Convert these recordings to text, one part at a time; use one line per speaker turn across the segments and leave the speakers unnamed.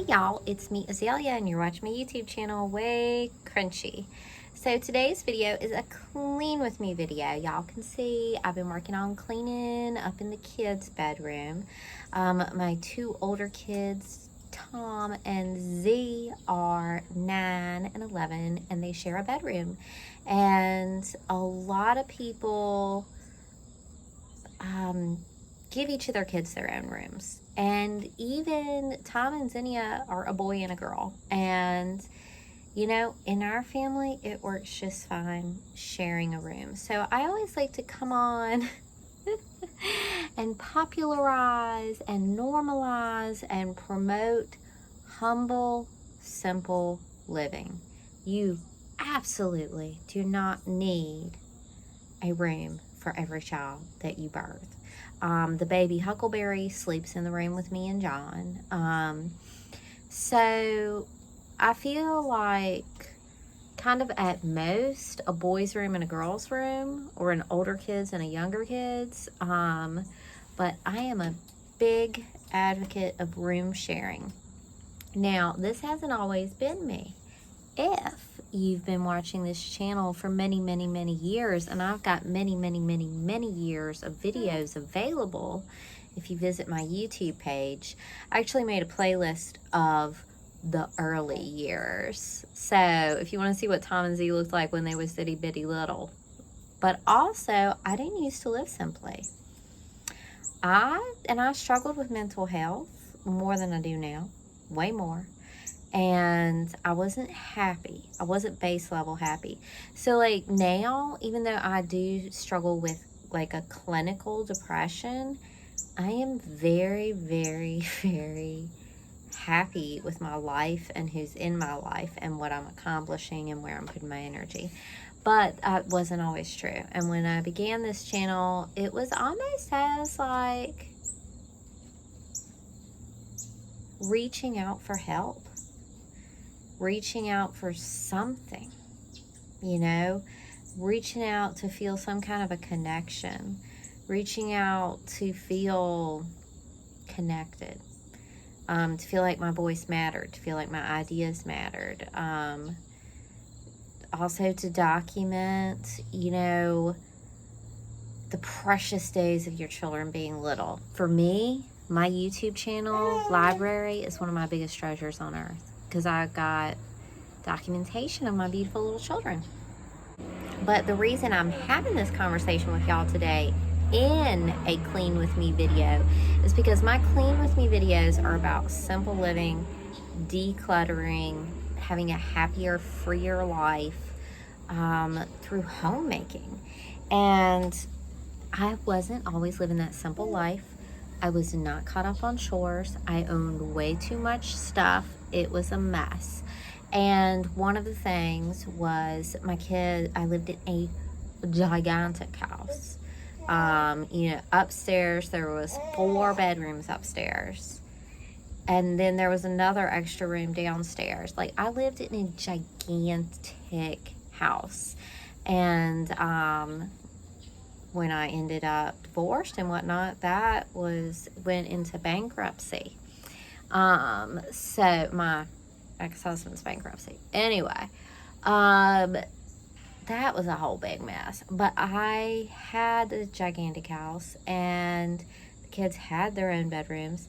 y'all, it's me Azalea and you're watching my YouTube channel WayCrunchy. So today's video is a clean with me video. Y'all can see I've been working on cleaning up in the kids' bedroom. My two older kids, Tom and Z, are 9 and 11 and they share a bedroom. And a lot of people give each of their kids their own rooms. And even Tom and Zinnia are a boy and a girl. And, you know, in our family, it works just fine sharing a room. So I always like to come on and popularize and normalize and promote humble, simple living. You absolutely do not need a room for every child that you birth. The baby Huckleberry sleeps in the room with me and John. So I feel like kind of at most a boy's room and a girl's room, or an older kids and a younger kids. But I am a big advocate of room sharing. Now, this hasn't always been me. If you've been watching this channel for many years, and I've got many years of videos available, if you visit my YouTube page, I actually made a playlist of the early years. So if you want to see what Tom and Z looked like when they was itty bitty little. But also, I didn't used to live simply. I struggled with mental health more than I do now, way more. And I wasn't happy. I wasn't base level happy. So like now, even though I do struggle with like a clinical depression, I am very happy with my life and who's in my life and what I'm accomplishing and where I'm putting my energy. But that wasn't always true. And when I began this channel, it was almost as like reaching out for help. Reaching out for something, you know, reaching out to feel some kind of a connection, reaching out to feel connected, to feel like my voice mattered, to feel like my ideas mattered, also to document, you know, the precious days of your children being little. For me, my YouTube channel library is one of my biggest treasures on earth, because I got documentation of my beautiful little children. But the reason I'm having this conversation with y'all today in a Clean With Me video is because my Clean With Me videos are about simple living, decluttering, having a happier, freer life through homemaking. And I wasn't always living that simple life. I was not caught up on chores. I owned way too much stuff. It was a mess. And one of the things was I lived in a gigantic house. You know, upstairs there was 4 bedrooms upstairs. And then there was another extra room downstairs. Like, I lived in a gigantic house. And when I ended up divorced and whatnot, that went into bankruptcy. So my ex-husband's bankruptcy. Anyway, that was a whole big mess. But I had a gigantic house and the kids had their own bedrooms.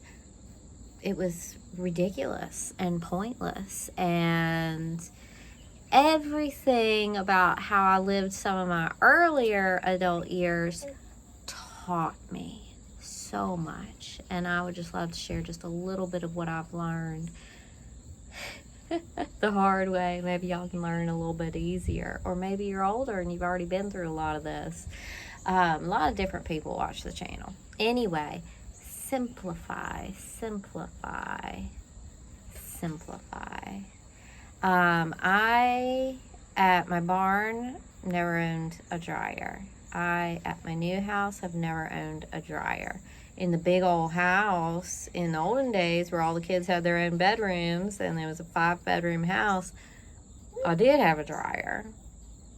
It was ridiculous and pointless, and everything about how I lived some of my earlier adult years taught me so much. And I would just love to share just a little bit of what I've learned the hard way. Maybe y'all can learn a little bit easier. Or maybe you're older and you've already been through a lot of this. A lot of different people watch the channel. Anyway, simplify. I, at my barn, never owned a dryer. I, at my new house, have never owned a dryer. In the big old house, in the olden days, where all the kids had their own bedrooms, and there was a 5-bedroom house, I did have a dryer.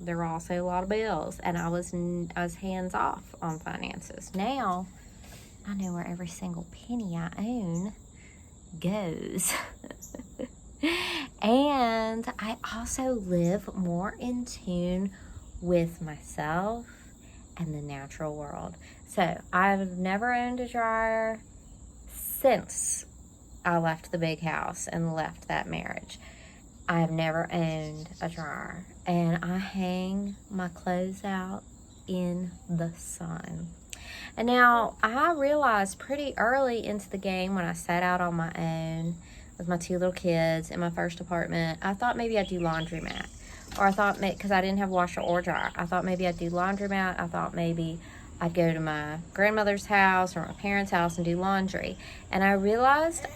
There were also a lot of bills, and I was hands off on finances. Now, I know where every single penny I own goes. And I also live more in tune with myself and the natural world. So I've never owned a dryer since I left the big house and left that marriage. I've never owned a dryer, and I hang my clothes out in the sun. And now I realized pretty early into the game, when I sat out on my own with my 2 little kids in my first apartment, I thought maybe I'd do laundromat. Or I thought, because I didn't have washer or dryer, I thought maybe I'd do laundromat. I thought maybe I'd go to my grandmother's house or my parents' house and do laundry. And I realized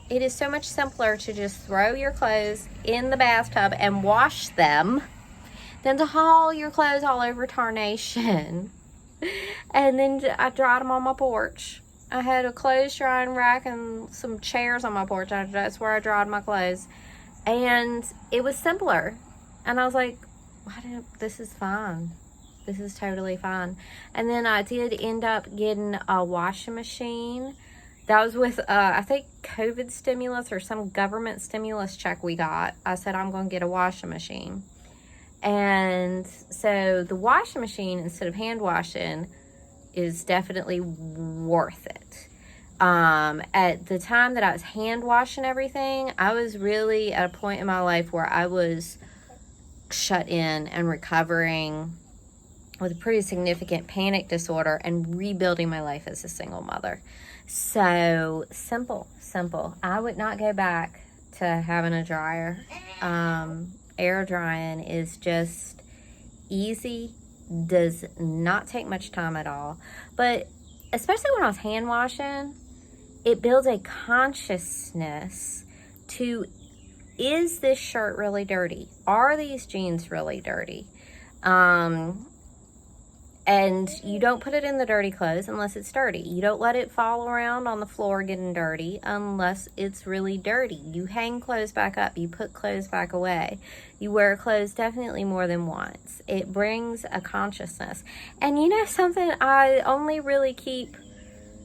it is so much simpler to just throw your clothes in the bathtub and wash them than to haul your clothes all over tarnation. And then I dried them on my porch. I had a clothes drying rack and some chairs on my porch. That's where I dried my clothes. And it was simpler. And I was like, this is fine. This is totally fine. And then I did end up getting a washing machine. That was with, I think, COVID stimulus or some government stimulus check we got. I said, I'm going to get a washing machine. And so the washing machine, instead of hand washing, is definitely worth it. At the time that I was hand washing everything, I was really at a point in my life where I was shut in and recovering with a pretty significant panic disorder and rebuilding my life as a single mother. So simple. I would not go back to having a dryer. Air drying is just easy, does not take much time at all. But especially when I was hand washing, it builds a consciousness to, is this shirt really dirty? Are these jeans really dirty? And you don't put it in the dirty clothes unless it's dirty. You don't let it fall around on the floor getting dirty unless it's really dirty. You hang clothes back up. You put clothes back away. You wear clothes definitely more than once. It brings a consciousness. And you know something? I only really keep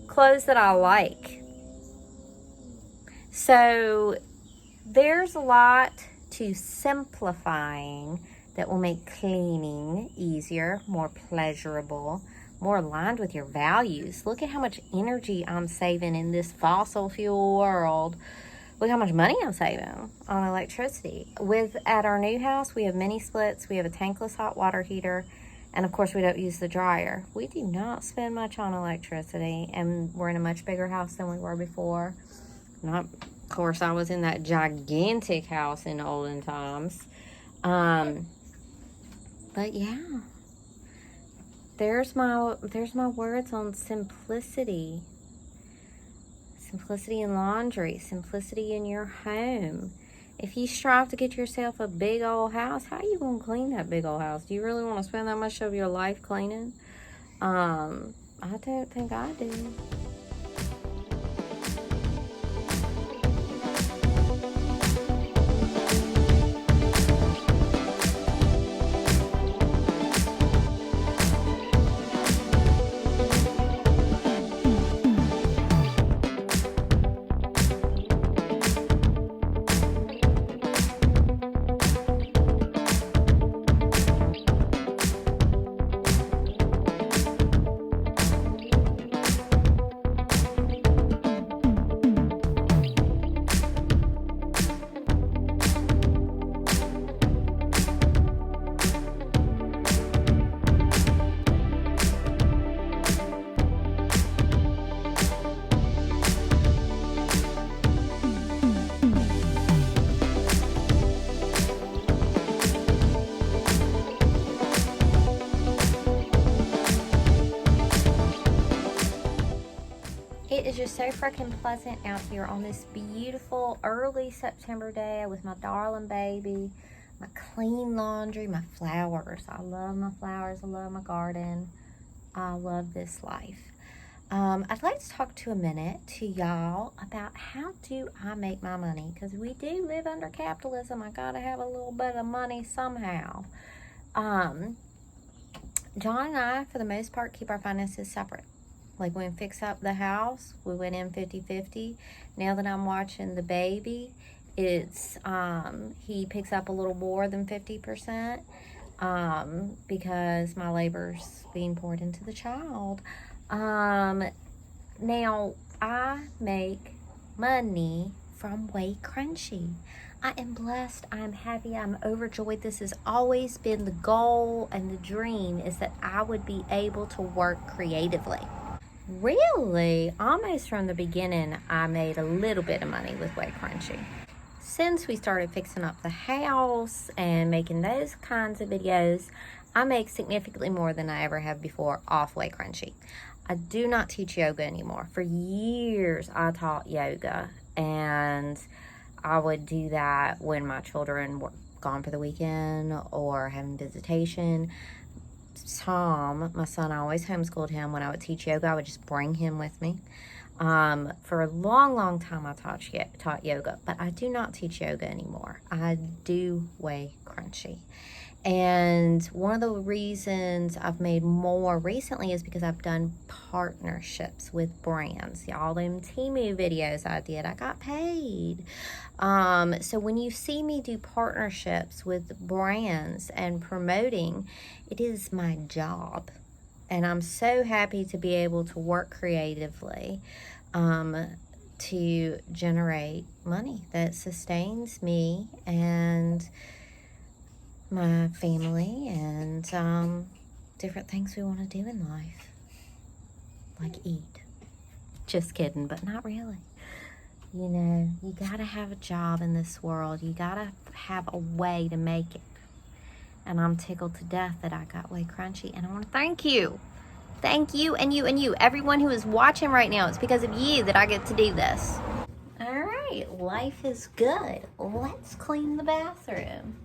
clothes that I like. So there's a lot to simplifying that will make cleaning easier, more pleasurable, more aligned with your values. Look at how much energy I'm saving in this fossil fuel world. Look how much money I'm saving on electricity. At our new house, we have mini splits, we have a tankless hot water heater, and of course we don't use the dryer. We do not spend much on electricity, and we're in a much bigger house than we were before. Of course, I was in that gigantic house in olden times. But yeah, there's my words on simplicity. Simplicity in laundry, simplicity in your home. If you strive to get yourself a big old house, how are you going to clean that big old house? Do you really want to spend that much of your life cleaning? I don't think I do. It is just so freaking pleasant out here on this beautiful early September day with my darling baby, my clean laundry, my flowers. I love my flowers. I love my garden. I love this life. I'd like to talk to y'all about how do I make my money, because we do live under capitalism. I gotta have a little bit of money somehow. John and I, for the most part, keep our finances separate. Like when Fix Up the House, we went in 50-50. Now that I'm watching the baby, it's he picks up a little more than 50%, because my labor's being poured into the child. Now I make money from WayCrunchy. I am blessed, I am happy, I'm overjoyed. This has always been the goal and the dream, is that I would be able to work creatively. Really, almost from the beginning, I made a little bit of money with WayCrunchy. Since we started fixing up the house and making those kinds of videos, I make significantly more than I ever have before off WayCrunchy. I do not teach yoga anymore. For years, I taught yoga, and I would do that when my children were gone for the weekend or having visitation. Tom, my son, I always homeschooled him. When I would teach yoga, I would just bring him with me. For a long time, I taught yoga, but I do not teach yoga anymore. I do WayCrunchy. And one of the reasons I've made more recently is because I've done partnerships with brands. All them Temu videos I did, I got paid. So when you see me do partnerships with brands and promoting, it is my job. And I'm so happy to be able to work creatively to generate money that sustains me and my family and different things we want to do in life, like eat. Just kidding, but not really. You know, you gotta have a job in this world. You gotta have a way to make it. And I'm tickled to death that I got WayCrunchy, and I want to thank you. Thank you, and you, and you. Everyone who is watching right now, it's because of you that I get to do this. All right, life is good. Let's clean the bathroom.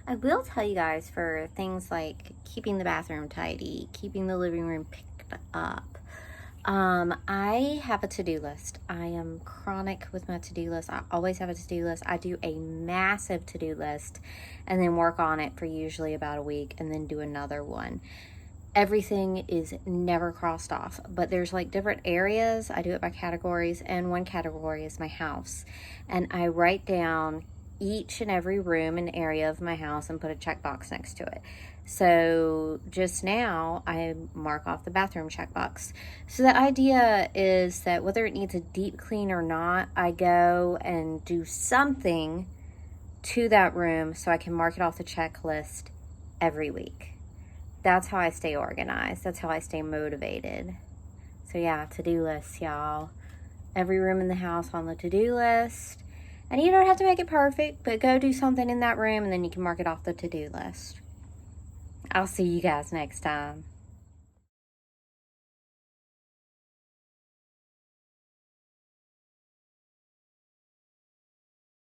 I will tell you guys, for things like keeping the bathroom tidy, keeping the living room picked up, I have a to-do list. I am chronic with my to-do list. I always have a to-do list. I do a massive to-do list and then work on it for usually about a week and then do another one. Everything is never crossed off, but there's like different areas. I do it by categories, and one category is my house. And I write down each and every room and area of my house and put a checkbox next to it. So just now I mark off the bathroom checkbox. So the idea is that whether it needs a deep clean or not, I go and do something to that room so I can mark it off the checklist every week. That's how I stay organized. That's how I stay motivated. So yeah, to-do list, y'all. Every room in the house on the to-do list. And you don't have to make it perfect, but go do something in that room and then you can mark it off the to-do list. I'll see you guys next time.